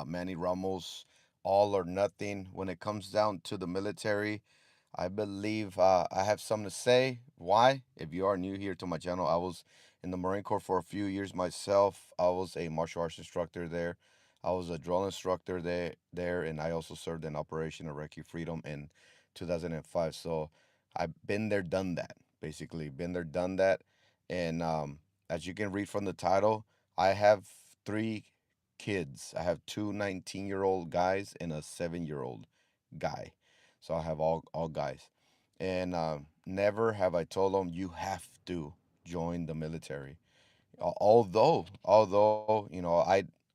Manny Ramos, all or nothing. When it comes down to the military, I believe I have something to say. Why? If you are new here to my channel, I was in the Marine Corps for a few years myself. I was a martial arts instructor there. I was a drill instructor there, and I also served in Operation Iraqi Freedom in 2005. So I've been there, done that. Basically, been there, done that. And as you can read from the title, I have three kids. I have two 19-year-old guys and a 7-year-old guy. So I have all guys. And never have I told them you have to join the military. Although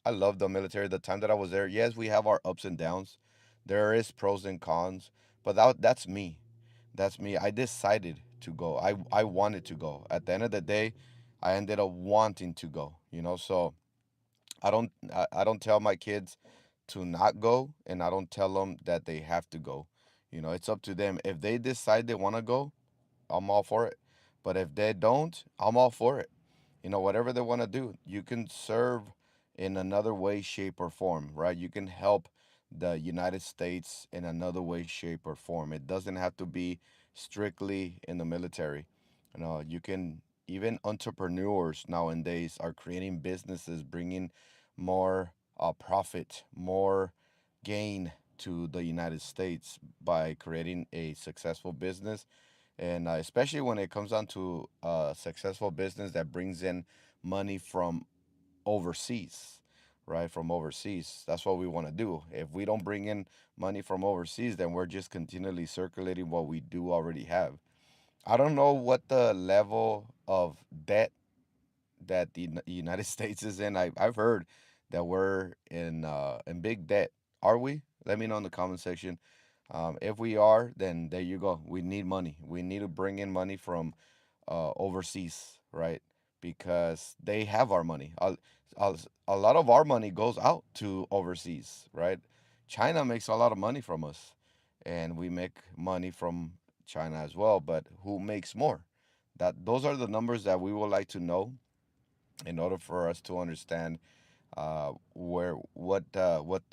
I love the military. The time that I was there, yes, we have our ups and downs. There is pros and cons, but that's me. That's me. I decided to go. I wanted to go. At the end of the day, I ended up wanting to go. So I don't tell my kids to not go, and I don't tell them that they have to go. It's up to them. If they decide they want to go, I'm all for it. But if they don't, I'm all for it. Whatever they want to do, you can serve in another way, shape, or form, right? You can help the United States in another way, shape, or form. It doesn't have to be strictly in the military. You can, even entrepreneurs nowadays are creating businesses, bringing more profit, more gain to the United States by creating a successful business, and especially when it comes down to a successful business that brings in money from overseas, right? From overseas. That's what we want to do. If we don't bring in money from overseas, then we're just continually circulating what we do already have. I don't know what the level of debt that the United States is in. I've heard that we're in big debt. Are we? Let me know in the comment section. If we are, then there you go. We need money. We need to bring in money from overseas, right? Because they have our money. A lot of our money goes out to overseas, right? China makes a lot of money from us, and we make money from China as well. But who makes more? Those are the numbers that we would like to know in order for us to understand what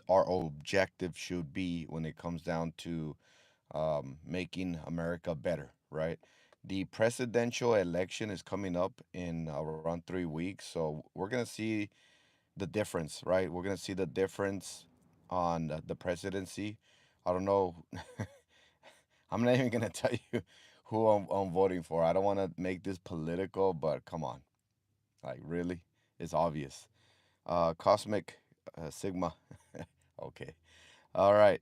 our objective should be when it comes down to making America better, right? The presidential election is coming up in around 3 weeks, so we're gonna see the difference, right? We're gonna see the difference on the presidency. I don't know. I'm not even gonna tell you who I'm voting for. I don't want to make this political, but come on, like really, it's obvious. Cosmic Sigma. Okay. All right.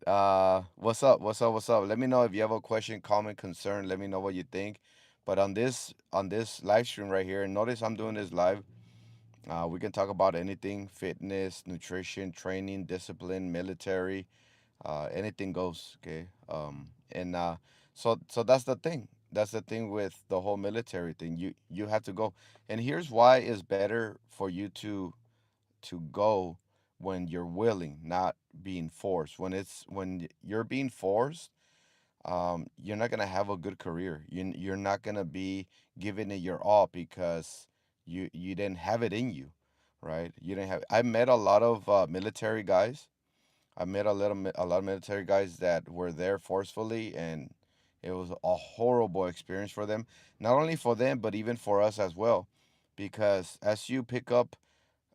What's up? What's up? What's up? Let me know if you have a question, comment, concern. Let me know what you think. But on this live stream right here, and notice I'm doing this live. We can talk about anything: fitness, nutrition, training, discipline, military. Anything goes. Okay. And so that's the thing. That's the thing with the whole military thing. You have to go. And here's why it's better for you to go when you're willing, not being forced. When you're being forced, you're not gonna have a good career. You're not gonna be giving it your all because you didn't have it in you, right? You didn't have. I met a lot of military guys. I met a lot of military guys that were there forcefully, and it was a horrible experience for them. Not only for them, but even for us as well, because as you pick up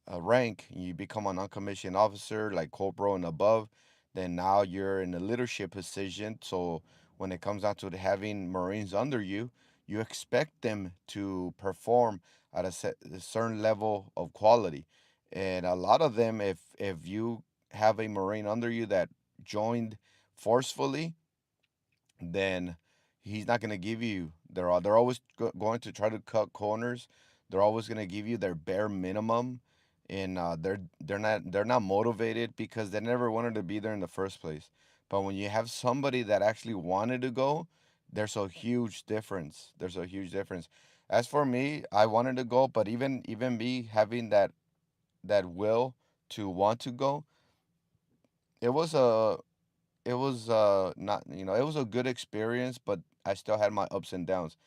a rank, you become an uncommissioned officer like corporal and above, then now you're in a leadership position. So when it comes down to having Marines under you, you expect them to perform at a certain level of quality. And a lot of them, if you have a Marine under you that joined forcefully, then he's not going to give you. They're always going to try to cut corners. They're always going to give you their bare minimum, and they're not motivated because they never wanted to be there in the first place. But when you have somebody that actually wanted to go, there's a huge difference. There's a huge difference. As for me, I wanted to go, but even me having that will to want to go, it was a it was not it was a good experience, but I still had my ups and downs,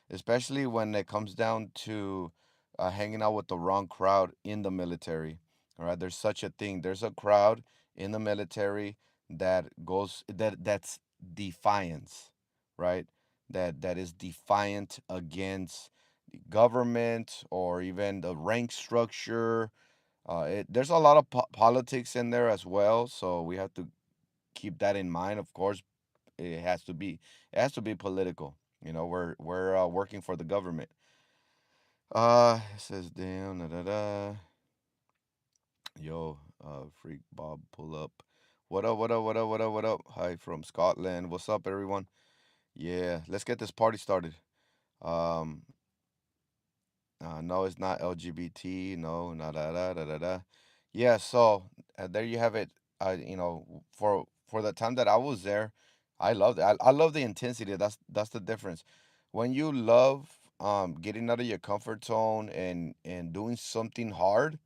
especially when it comes down to hanging out with the wrong crowd in the military. All right, there's such a thing. There's a crowd in the military that's defiance, right? That is defiant against the government or even the rank structure. There's a lot of politics in there as well, so we have to keep that in mind. Of course, it has to be it has to be political. We're working for the government. It says damn da da da. Yo, Freak Bob, pull up. What up, what up, what up, what up, what up? Hi from Scotland. What's up, everyone? Yeah, let's get this party started. Um, no, it's not LGBT. No, not da da da da da. Yeah, so there you have it. For the time that I was there, I loved it. I love the intensity. That's the difference. When you love getting out of your comfort zone and doing something hard,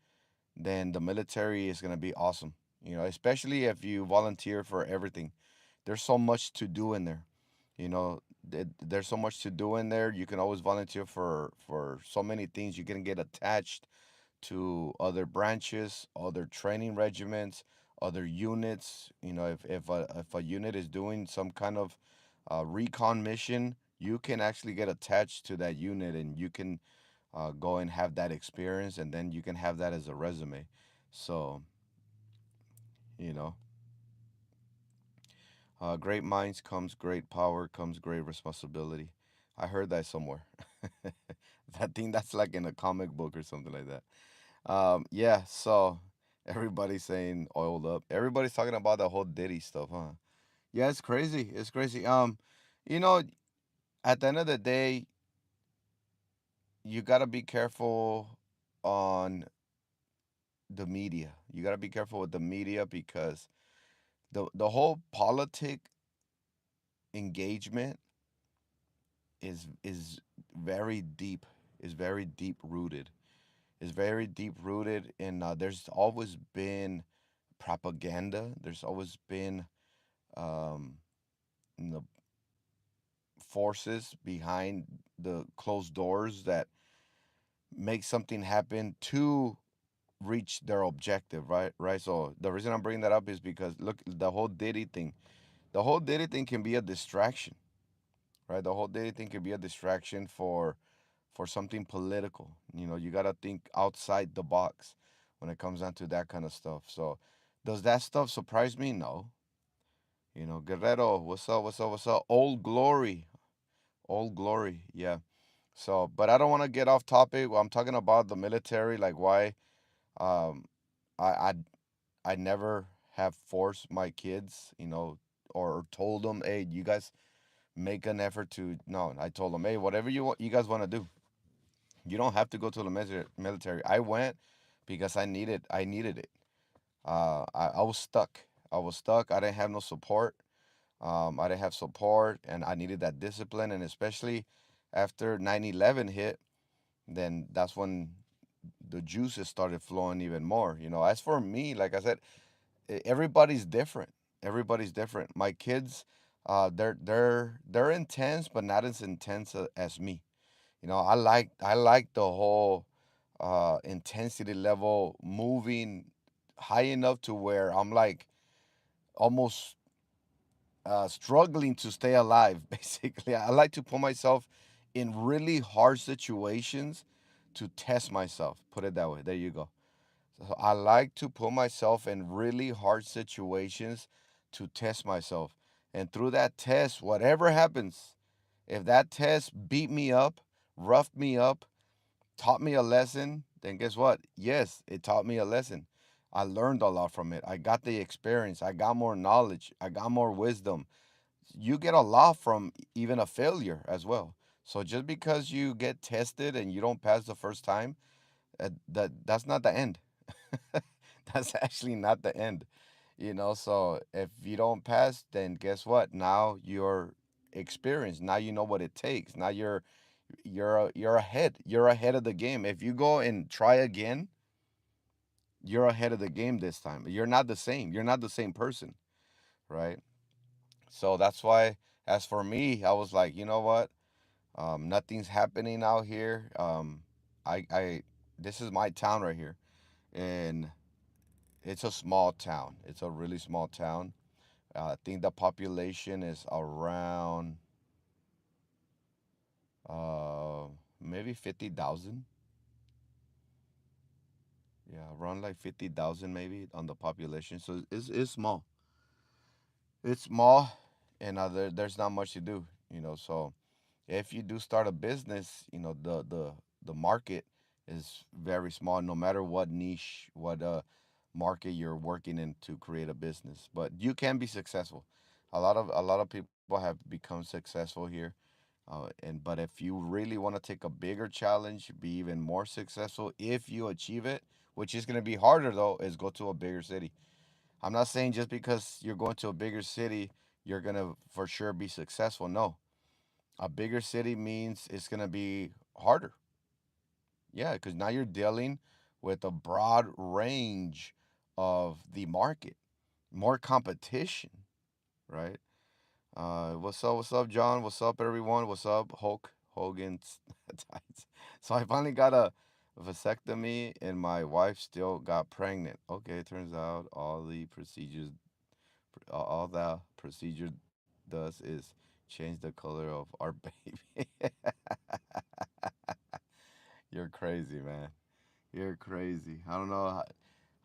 then the military is going to be awesome. Especially if you volunteer for everything. There's so much to do in there. There's so much to do in there. You can always volunteer for so many things. You can get attached to other branches, other training regiments, other units. If a unit is doing some kind of recon mission, you can actually get attached to that unit, and you can go and have that experience, and then you can have that as a resume. So, you know, great minds comes great power, comes great responsibility. I heard that somewhere. I think that's like in a comic book or something like that. Yeah, so everybody's saying oiled up. Everybody's talking about the whole Diddy stuff, huh? Yeah, it's crazy. It's crazy. You know, at the end of the day, you gotta be careful on the media. You gotta be careful with the media because the whole politic engagement is very deep, is very deep rooted, is very deep rooted, and there's always been propaganda. There's always been um, you know, forces behind the closed doors that make something happen to reach their objective, right? Right. So the reason I'm bringing that up is because look, the whole Diddy thing can be a distraction, right? The whole Diddy thing can be a distraction for something political. You got to think outside the box when it comes down to that kind of stuff. So, does that stuff surprise me? No. Guerrero, what's up? What's up? What's up? Old glory, old glory. Yeah. So, but I don't want to get off topic. Well, I'm talking about the military, like why um, I I I never have forced my kids, or told them, hey, you guys make an effort to. No, I told them, hey, whatever you guys want to do, you don't have to go to the military. I went because I needed it. I was stuck. I was stuck. I didn't have no support. I didn't have support, and I needed that discipline. And especially after 9/11 hit, then that's when the juices started flowing even more. As for me, like I said, everybody's different. Everybody's different. My kids, they're intense, but not as intense as me. I like the whole intensity level moving high enough to where I'm like almost struggling to stay alive. Basically, I like to put myself in really hard situations to test myself. Put it that way. There you go. So I like to put myself in really hard situations to test myself. And through that test, whatever happens, if that test beat me up, roughed me up, taught me a lesson, then guess what? Yes, it taught me a lesson. I learned a lot from it. I got the experience. I got more knowledge. I got more wisdom. You get a lot from even a failure as well. So just because you get tested and you don't pass the first time, that's not the end. That's actually not the end. So if you don't pass, then guess what? Now you're experienced. Now you know what it takes. Now you're ahead. You're ahead of the game. If you go and try again, you're ahead of the game this time. You're not the same. You're not the same person, right? So that's why, as for me, I was like, you know what? Nothing's happening out here. I this is my town right here, and it's a small town. It's a really small town. I think the population is around uh maybe 50,000. Yeah, around like 50,000 maybe on the population. So it's small. It's small, and there's not much to do. So if you do start a business, the market is very small. No matter what niche, what market you're working in to create a business, but you can be successful. A lot of people have become successful here, but if you really want to take a bigger challenge, be even more successful if you achieve it, which is going to be harder though, is go to a bigger city. I'm not saying just because you're going to a bigger city, you're going to for sure be successful. No, a bigger city means it's going to be harder. Yeah, because now you're dealing with a broad range of the market, more competition, right? What's up? What's up, John? What's up, everyone? What's up, Hulk Hogan's tights? So I finally got a vasectomy, and my wife still got pregnant. Okay, it turns out all the procedure does is change the color of our baby. You're crazy, man. You're crazy. I don't know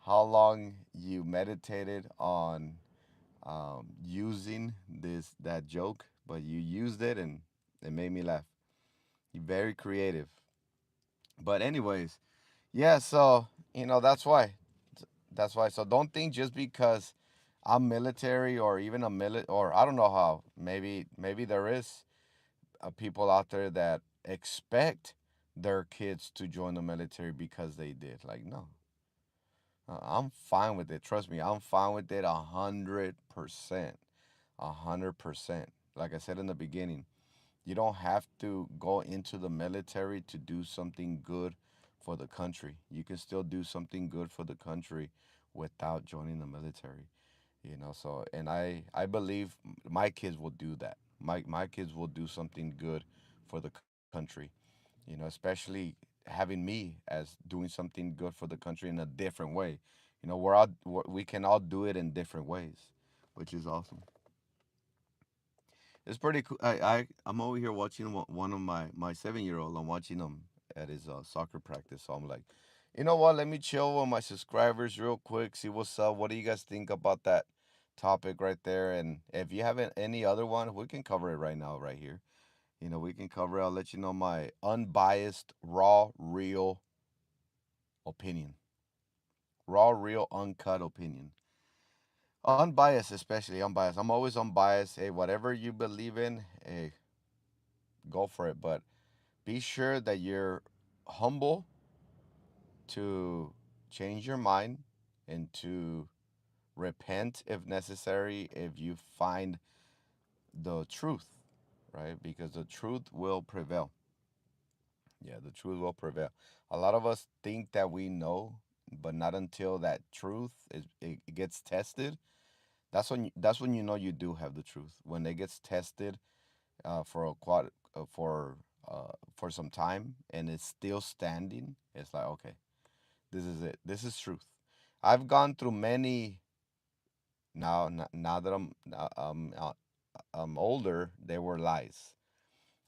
how long you meditated on using that joke, but you used it and it made me laugh. You're very creative. But anyways, yeah. So that's why. That's why. So don't think just because I'm military or even or I don't know how. Maybe there is people out there that expect their kids to join the military because they did. Like no, I'm fine with it. Trust me, I'm fine with it 100%. 100%. Like I said in the beginning, you don't have to go into the military to do something good for the country. You can still do something good for the country without joining the military. So and I believe my kids will do that. My kids will do something good for the country. Especially having me as doing something good for the country in a different way. We can all do it in different ways, which is awesome. It's pretty cool. I'm over here watching one of my 7 year old. I'm watching him at his soccer practice. So I'm like, you know what? Let me chill with my subscribers real quick. See what's up. What do you guys think about that topic right there? And if you have any other one, we can cover it right now, right here. We can cover it. I'll let you know my unbiased, raw, real opinion. Raw, real, uncut opinion. Unbiased, especially unbiased. I'm always unbiased. Hey, whatever you believe in, hey, go for it. But be sure that you're humble to change your mind and to repent if necessary if you find the truth, right? Because the truth will prevail. Yeah, the truth will prevail. A lot of us think that we know, but not until that truth it gets tested. That's when you know you do have the truth. When it gets tested for a quad for some time and it's still standing, it's like okay, this is it. This is truth. I've gone through many now that I'm older. They were lies.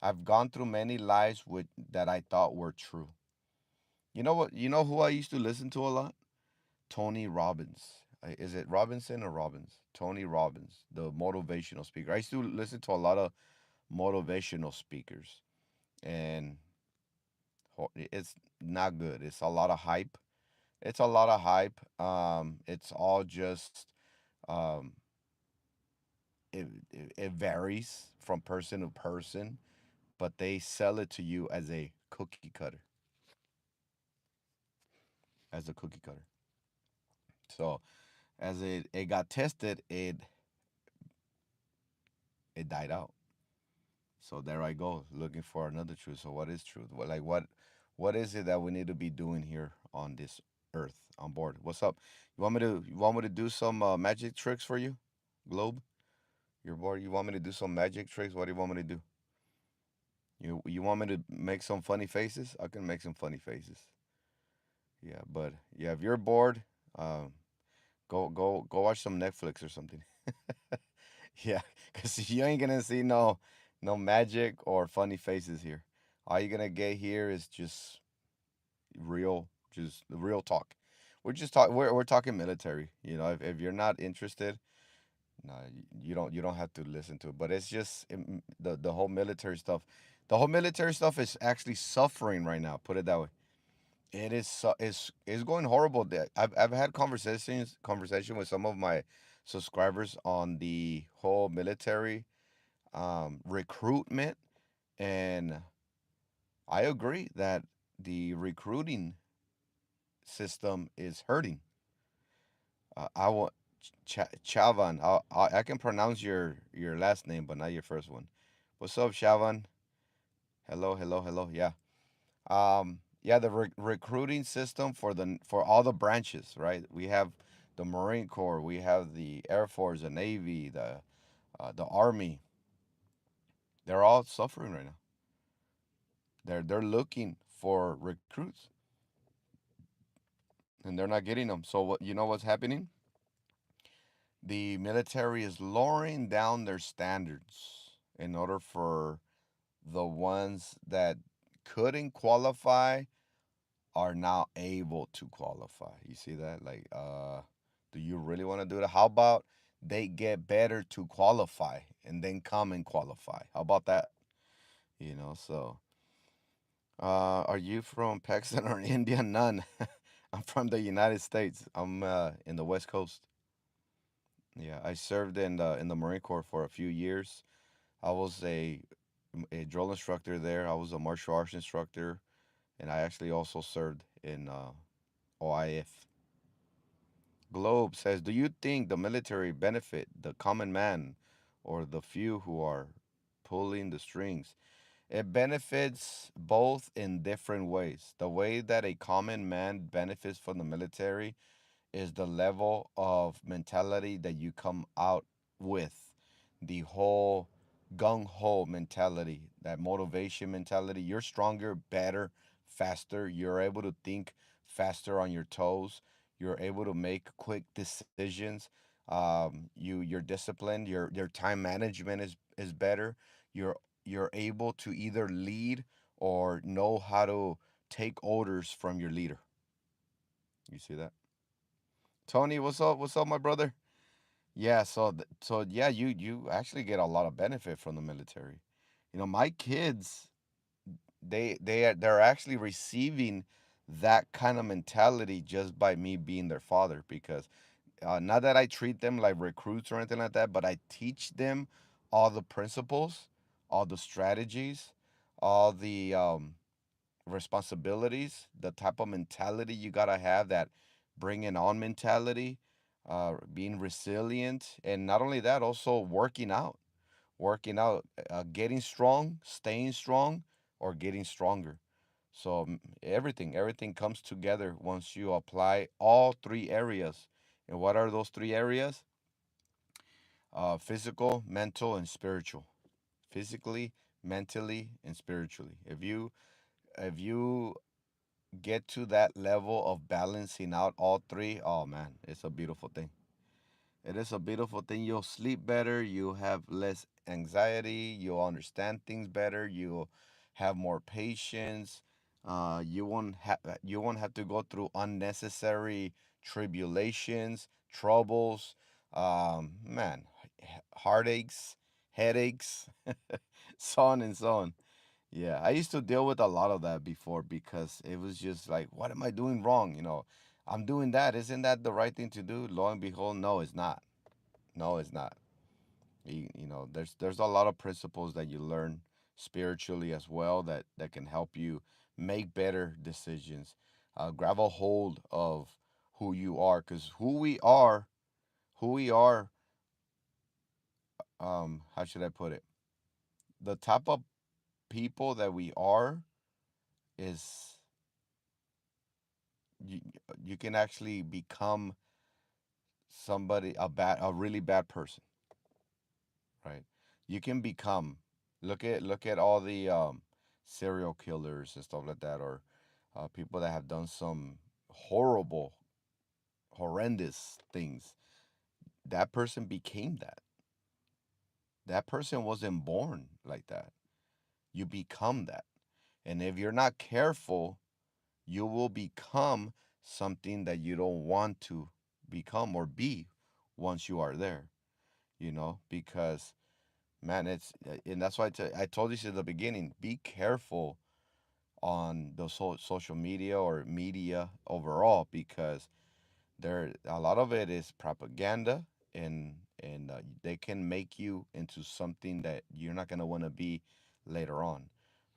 I've gone through many lies with that I thought were true. You know what? You know who I used to listen to a lot? Tony Robbins. Is it Robinson or Robbins? Tony Robbins, the motivational speaker. I used to listen to a lot of motivational speakers, and it's not good. It's a lot of hype. It's a lot of hype. It's all just um, it varies from person to person, but they sell it to you as a cookie cutter, as a cookie cutter. So as it got tested, it died out. So there I go, looking for another truth. So what is truth? What is it that we need to be doing here on this earth on board? What's up? You want me to do some magic tricks for you, Globe? You're bored. You want me to do some magic tricks? What do you want me to do? You want me to make some funny faces? I can make some funny faces. Yeah, but yeah, if you're bored, um, Go watch some Netflix or something. Yeah, because you ain't gonna see no magic or funny faces here. All you're gonna get here is real, just the real talk. We're talking military. You know, if you're not interested, no, you don't have to listen to it. But it's just the whole military stuff. The whole military stuff is actually suffering right now. Put it that way. It is it's going horrible. I've had conversation with some of my subscribers on the whole military recruitment, and I agree that the recruiting system is hurting. I want Chavan. I can pronounce your last name, but not your first one. What's up, Chavan? Hello, hello, hello. Yeah. Yeah, the recruiting system for all the branches, right? We have the Marine Corps, we have the Air Force, the Navy, the Army. They're all suffering right now. They're looking for recruits, and they're not getting them. So what you know what's happening? The military is lowering down their standards in order for the ones that couldn't qualify are now able to qualify. You see that? Like, do you really want to do that? How about they get better to qualify and then come and qualify? How about that? So are you from Pakistan or India? None. I'm from the United States. I'm in the West Coast. Yeah, I served in the Marine Corps for a few years. I was a drill instructor there. I was a martial arts instructor, and I actually also served in OIF. Globe says, "Do you think the military benefit the common man or the few who are pulling the strings?" It benefits both in different ways. The way that a common man benefits from the military is the level of mentality that you come out with. The whole gung ho mentality, that motivation mentality. You're stronger, better, faster. You're able to think faster on your toes. You're able to make quick decisions. You're disciplined. Your time management is better. You're you're able to either lead or know how to take orders from your leader. You see that? Tony, what's up? What's up, my brother? Yeah, so yeah, you actually get a lot of benefit from the military. My kids, they're actually receiving that kind of mentality just by me being their father because not that I treat them like recruits or anything like that, but I teach them all the principles, all the strategies, all the responsibilities, the type of mentality you gotta have, that bringing on mentality, being resilient, and not only that, also working out, getting strong, staying strong, or getting stronger. So everything comes together once you apply all three areas. And what are those three areas? Physical, mental, and spiritual. Physically, mentally, and spiritually. If you get to that level of balancing out all three, oh man, it's a beautiful thing. It is a beautiful thing. You'll sleep better, you have less anxiety, you'll understand things better, you'll have more patience. You won't have to go through unnecessary tribulations, troubles, man, heartaches, headaches, so on and so on. Yeah, I used to deal with a lot of that before because it was just like, what am I doing wrong? I'm doing that. Isn't that the right thing to do? Lo and behold, no, it's not. No, it's not. There's a lot of principles that you learn spiritually as well that can help you make better decisions. Grab a hold of who you are, because who we are, how should I put it? The type of people that we are is you, you can actually become a really bad person, right? You can become, look at all the serial killers and stuff like that, or people that have done some horrible horrendous things. That person became that. That person wasn't born like that. You become that. And if you're not careful, you will become something that you don't want to become or be once you are there, because man, and that's why I told you at the beginning, be careful on the social media or media overall, because there a lot of it is propaganda, and they can make you into something that you're not going to want to be later on,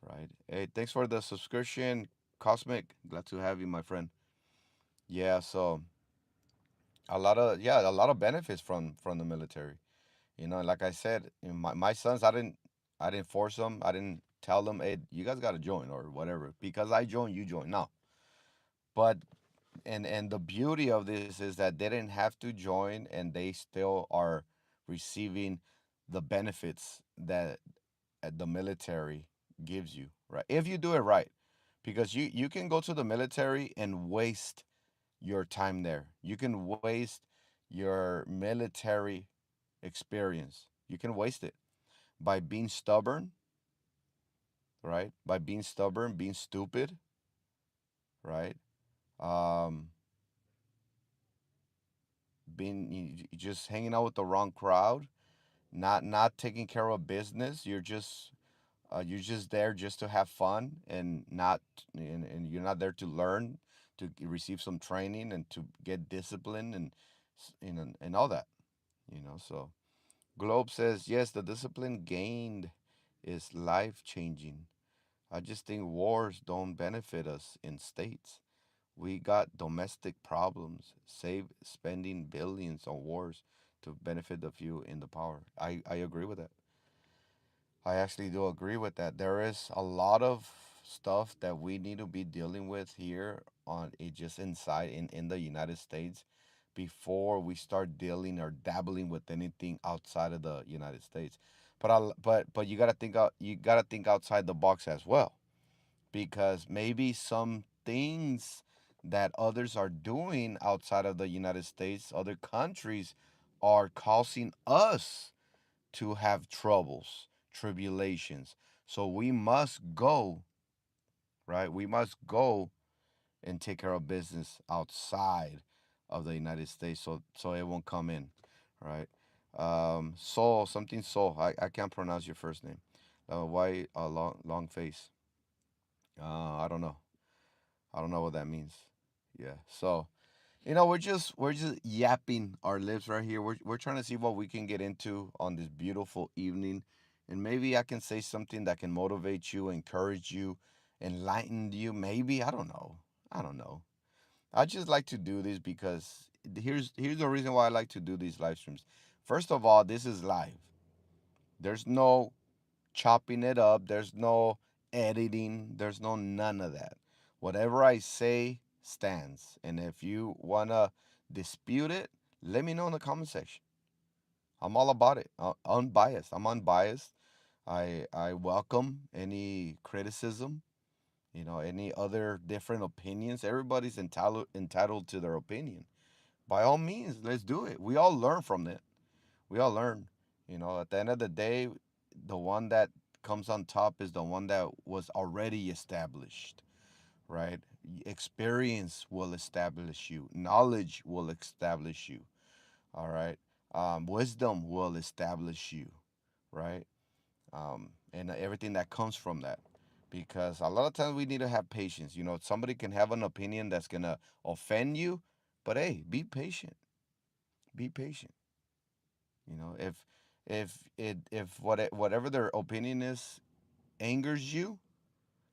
right? Hey, thanks for the subscription, Cosmic. Glad to have you, my friend. Yeah, so a lot of benefits from the military. Like I said, my sons, I didn't force them. I didn't tell them, hey, you guys got to join or whatever. Because I join, you join. No. But and the beauty of this is that they didn't have to join, and they still are receiving the benefits that the military gives you, right? If you do it right. Because you can go to the military and waste your time there. You can waste your military experience. You can waste it by being stubborn, right? By being stubborn, being stupid, right? Um, just hanging out with the wrong crowd, not taking care of business. You're just there just to have fun, and you're not there to learn, to receive some training and to get discipline, and all that. So Globe says, yes, the discipline gained is life changing. I just think wars don't benefit us in states. We got domestic problems, save spending billions on wars to benefit the few in the power. I agree with that. I actually do agree with that. There is a lot of stuff that we need to be dealing with here on it, just inside in the United States, before we start dealing or dabbling with anything outside of the United States. But you gotta think outside the box as well, because maybe some things that others are doing outside of the United States, other countries, are causing us to have troubles, tribulations. So we must go, right? We must go and take care of business outside of the United States, so it won't come in, right? Soul, something Soul. I can't pronounce your first name. Why a long face? I don't know. I don't know what that means. Yeah. So we're just yapping our lips right here. We're trying to see what we can get into on this beautiful evening, and maybe I can say something that can motivate you, encourage you, enlighten you. Maybe I don't know. I don't know. I just like to do this because here's the reason why I like to do these live streams. First of all, this is live. There's no chopping it up. There's no editing. There's no none of that. Whatever I say stands. And if you wanna dispute it, let me know in the comment section. I'm all about it. Unbiased. I'm unbiased. I welcome any criticism. Any other different opinions. Everybody's entitled to their opinion. By all means, let's do it. We all learn from it. We all learn. At the end of the day, the one that comes on top is the one that was already established, right? Experience will establish you, knowledge will establish you, all right? Wisdom will establish you, right? And everything that comes from that. Because a lot of times we need to have patience. Somebody can have an opinion that's going to offend you, but hey, be patient. Be patient. If whatever their opinion is angers you,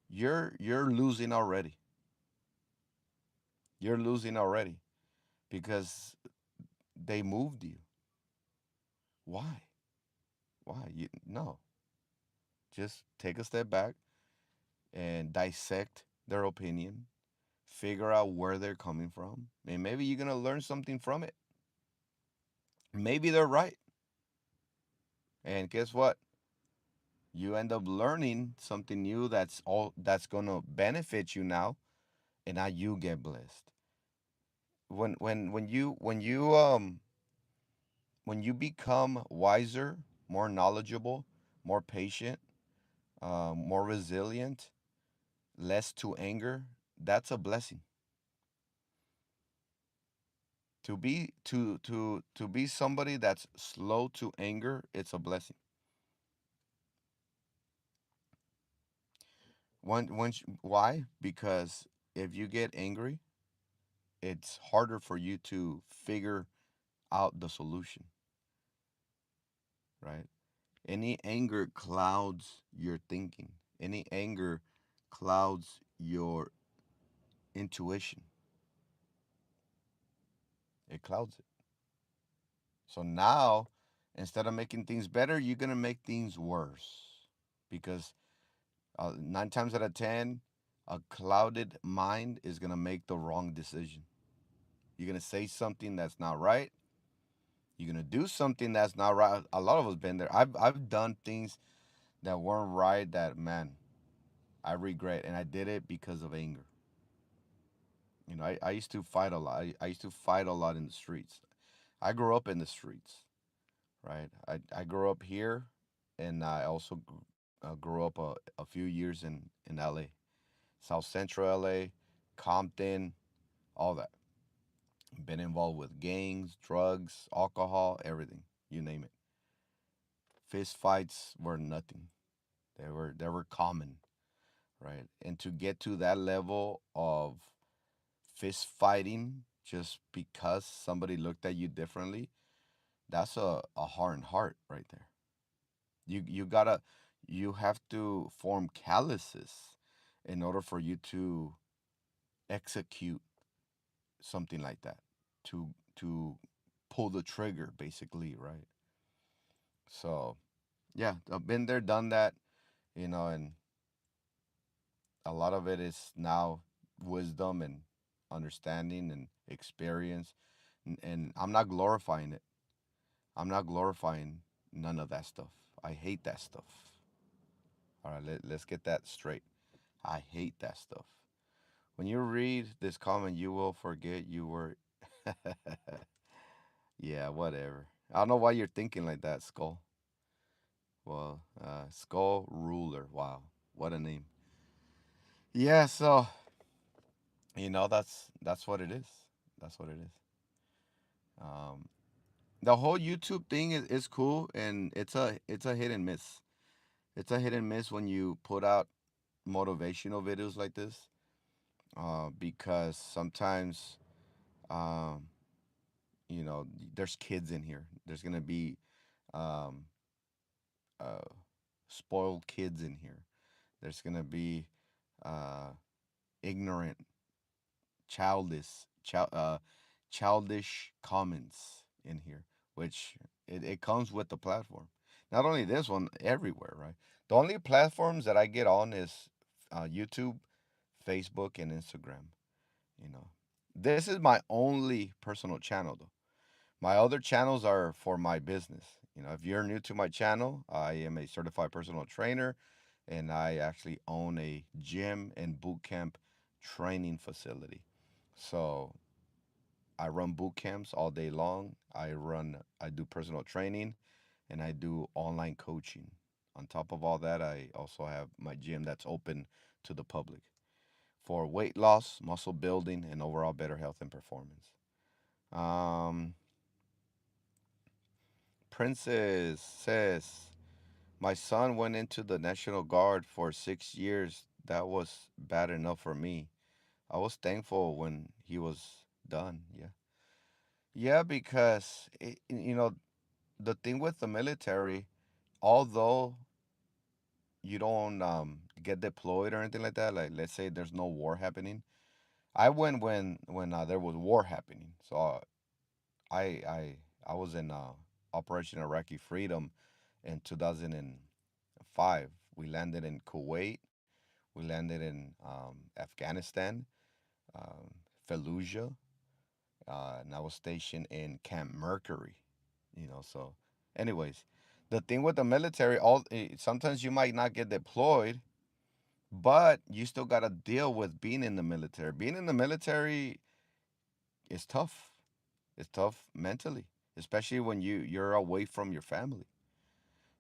you're losing already. You're losing already because they moved you. Why? Why? No. Just take a step back and dissect their opinion, figure out where they're coming from, and maybe you're gonna learn something from it. Maybe they're right, and guess what? You end up learning something new that's gonna benefit you now, and now you get blessed. when you become wiser, more knowledgeable, more patient, more resilient, less to anger, that's a blessing. To be somebody that's slow to anger, it's a blessing. Why? Because if you get angry, it's harder for you to figure out the solution, right? Any anger clouds your thinking. Any anger clouds your intuition. It clouds it. So now, instead of making things better, you're gonna make things worse because 9 times out of 10, a clouded mind is gonna make the wrong decision. You're gonna say something that's not right. You're gonna do something that's not right. A lot of us been there. I've done things that weren't right that, man, I regret, and I did it because of anger. I used to fight a lot. I used to fight a lot in the streets. I grew up in the streets, right? I grew up here, and I also grew up a few years in LA, South Central LA, Compton, all that. Been involved with gangs, drugs, alcohol, everything, you name it. Fist fights were nothing. They were common, right? And to get to that level of fist fighting just because somebody looked at you differently, that's a hardened heart right there. You have to form calluses in order for you to execute something like that. To pull the trigger basically, right? So yeah, I've been there, done that, and a lot of it is now wisdom and understanding and experience. And I'm not glorifying it. I'm not glorifying none of that stuff. I hate that stuff. All right, let's get that straight. I hate that stuff. When you read this comment, you will forget you were. Yeah, whatever. I don't know why you're thinking like that, Skull. Well, Skull Ruler. Wow, what a name. Yeah, so that's what it is. That's what it is. Um, the whole YouTube thing is cool, and it's a hit and miss. It's a hit and miss when you put out motivational videos like this, because sometimes, um, there's kids in here. There's gonna be um, uh, spoiled kids in here. There's gonna be uh, ignorant, childish, childish comments in here, which it comes with the platform. Not only this one, everywhere, right? The only platforms that I get on is YouTube, Facebook, and Instagram. You know, this is my only personal channel, though. My other channels are for my business. If you're new to my channel, I am a certified personal trainer, and I actually own a gym and boot camp training facility. So I run boot camps all day long. I do personal training, and I do online coaching. On top of all that, I also have my gym that's open to the public for weight loss, muscle building, and overall better health and performance. Um, Princess says, my son went into the National Guard for 6 years. That was bad enough for me. I was thankful when he was done. Yeah. Yeah, because, the thing with the military, although you don't get deployed or anything like that, like let's say there's no war happening. I went when there was war happening. So I I I was in Operation Iraqi Freedom in 2005. We landed in Kuwait. We landed in Afghanistan, um, Fallujah, and I was stationed in Camp Mercury. So, anyways, the thing with the military, sometimes you might not get deployed, but you still got to deal with being in the military. Being in the military, it's tough. It's tough mentally, especially when you're away from your family.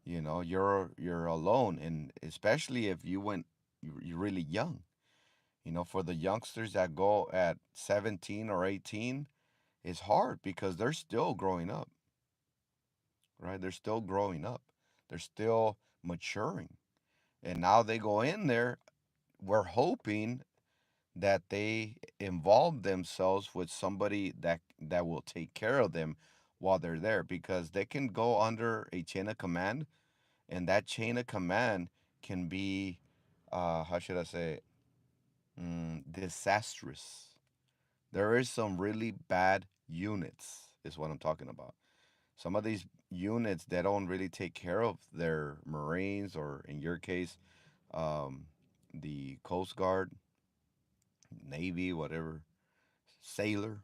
You know, you're alone, and especially if you're really young. You know, for the youngsters that go at 17 or 18, it's hard because they're still growing up, right? They're still growing up. They're still maturing. And now they go in there, we're hoping that they involve themselves with somebody that will take care of them while they're there, because they can go under a chain of command, and that chain of command can be how should I say it? Disastrous. There is some really bad units is what I'm talking about. Some of these units that don't really take care of their Marines, or in your case, um, the Coast Guard, Navy, whatever, sailor.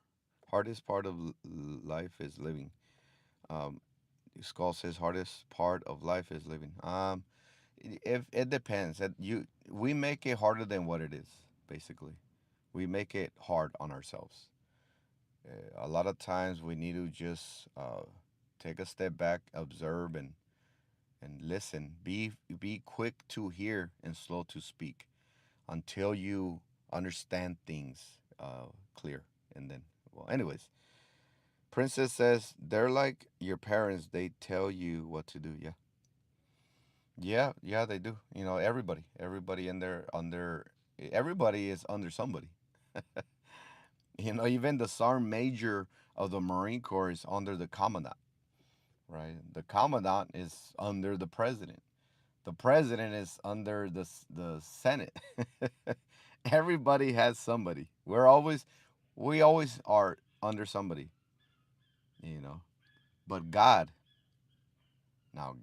Hardest part of life is living. Um, Skull says hardest part of life is living. If it depends. We make it harder than what it is. Basically, we make it hard on ourselves. A lot of times we need to just take a step back, observe, and listen. Be quick to hear and slow to speak until you understand things clear. And then, well, anyways, Princess says they're like your parents. They tell you what to do. Yeah, yeah, they do. You know, everybody in there under, everybody is under somebody. You know, even the sergeant major of the Marine Corps is under the commandant, right? The commandant is under the president. The president is under the Senate. Everybody has somebody. We always are under somebody, you know. But God, now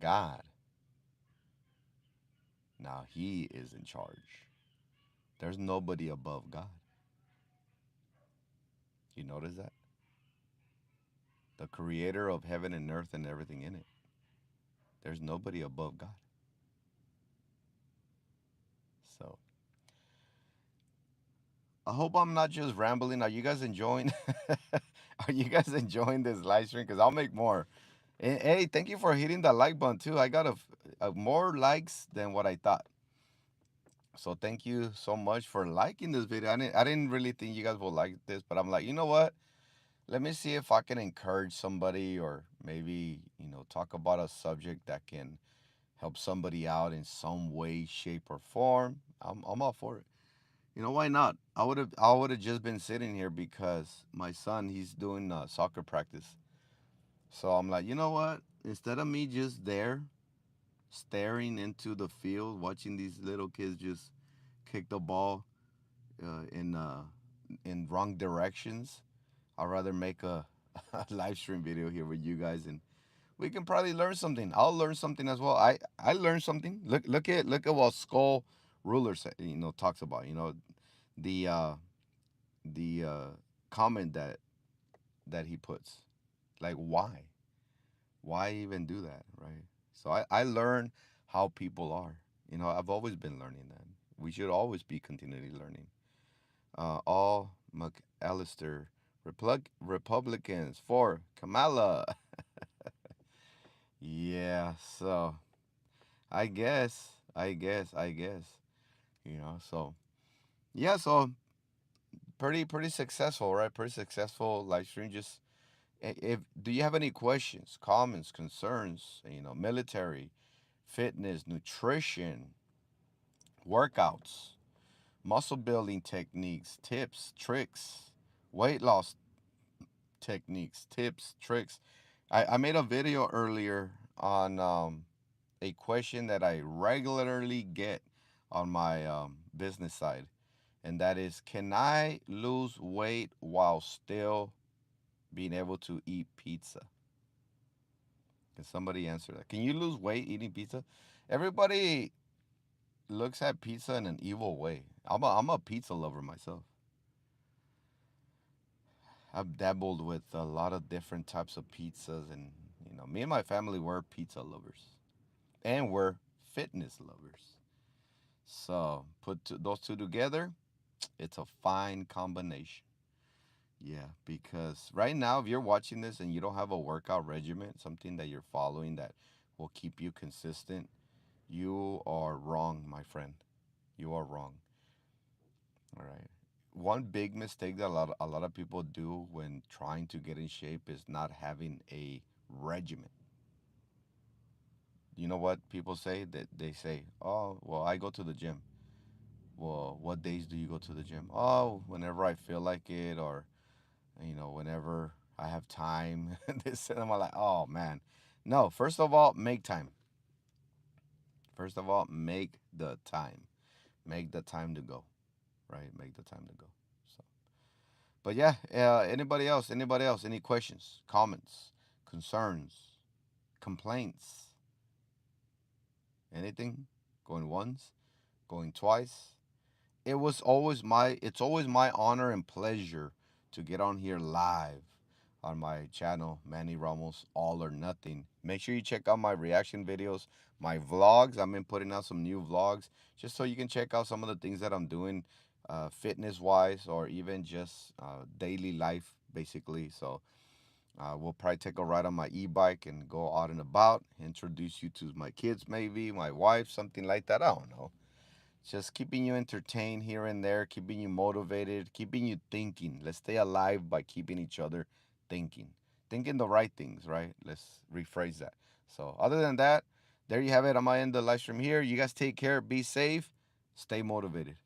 He is in charge. There's nobody above God. You notice that? The creator of heaven and earth and everything in it. There's nobody above God. So I hope I'm not just rambling. Are you guys enjoying? Are you guys enjoying this live stream? Because I'll make more. Hey, thank you for hitting the like button too. I got more likes than what I thought. So thank you so much for liking this video. I didn't really think you guys will like this, but I'm like, you know what? Let me see if I can encourage somebody, or maybe, talk about a subject that can help somebody out in some way, shape, or form. I'm all for it. You know, why not? I would have just been sitting here because my son, he's doing soccer practice. So I'm like, you know what? Instead of me just there staring into the field, watching these little kids just kick the ball in wrong directions, I'd rather make a live stream video here with you guys, and we can probably learn something. I'll learn something as well. I learned something. Look at what Skull Ruler talks about. The uh, the comment that he puts. Like, why even do that, right? So I learn how people are. I've always been learning that. We should always be continually learning. All McAllister Republicans for Kamala. Yeah, so I guess. So yeah, so pretty successful, right? Pretty successful live stream. Just if do you have any questions, comments, concerns, military, fitness, nutrition, workouts, muscle building techniques, tips, tricks, weight loss techniques, tips, tricks. I made a video earlier on a question that I regularly get on my business side, and that is, can I lose weight while still being able to eat pizza? Can somebody answer that? Can you lose weight eating pizza? Everybody looks at pizza in an evil way. I'm a pizza lover myself. I've dabbled with a lot of different types of pizzas, and me and my family were pizza lovers, and we're fitness lovers. So put those two together, it's a fine combination. Yeah, because right now, if you're watching this and you don't have a workout regimen, something that you're following that will keep you consistent, you are wrong, my friend. You are wrong. All right. One big mistake that a lot of people do when trying to get in shape is not having a regimen. You know what people say? That they say, "Oh, well, I go to the gym." Well, what days do you go to the gym? Oh, whenever I feel like it, or whenever I have time. This and I'm like, oh man. No, first of all, make time. First of all, make the time. Make the time to go. Right? Make the time to go. So, but yeah, anybody else? Anybody else? Any questions, comments, concerns, complaints, anything? Going once, going twice. It's always my honor and pleasure to get on here live on my channel, Manny Ramos All or Nothing. Make sure you check out my reaction videos, my vlogs. I've been putting out some new vlogs just so you can check out some of the things that I'm doing, fitness wise, or even just daily life, basically. So we'll probably take a ride on my e-bike and go out and about, introduce you to my kids, maybe my wife, something like that. I don't know, just keeping you entertained here and there, keeping you motivated, keeping you thinking. Let's stay alive by keeping each other thinking. Thinking the right things, right? Let's rephrase that. So, other than that, there you have it. I'm going to end the live stream here. You guys take care, be safe, stay motivated.